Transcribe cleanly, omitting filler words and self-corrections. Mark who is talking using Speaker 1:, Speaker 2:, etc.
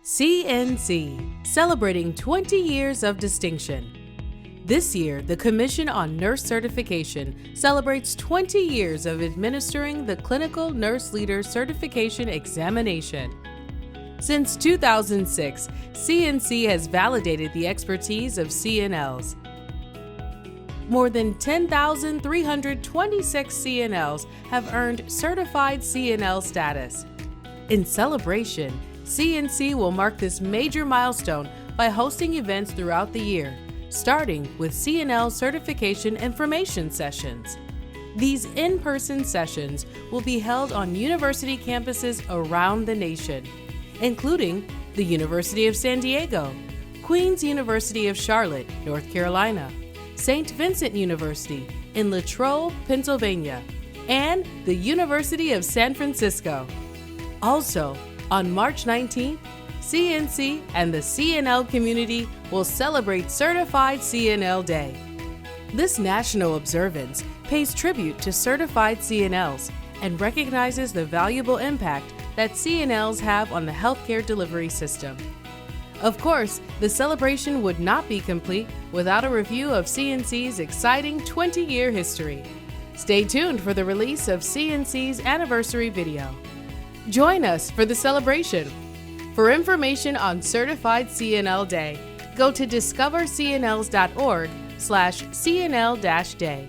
Speaker 1: CNC, celebrating 20 years of distinction. This year, the Commission on Nurse Certification celebrates 20 years of administering the Clinical Nurse Leader Certification Examination. Since 2006, CNC has validated the expertise of CNLs. More than 10,326 CNLs have earned Certified CNL status. In celebration, CNC will mark this major milestone by hosting events throughout the year, starting with CNL Certification Information Sessions. These in-person sessions will be held on university campuses around the nation, including the University of San Diego, Queen's University of Charlotte, North Carolina, St. Vincent University in Latrobe, Pennsylvania, and the University of San Francisco. Also, on March 19th, CNC and the CNL community will celebrate Certified CNL Day. This national observance pays tribute to certified CNLs and recognizes the valuable impact that CNLs have on the healthcare delivery system. Of course, the celebration would not be complete without a review of CNC's exciting 20-year history. Stay tuned for the release of CNC's anniversary video. Join us for the celebration. For information on Certified CNL Day, go to discovercnls.org/CNL-Day.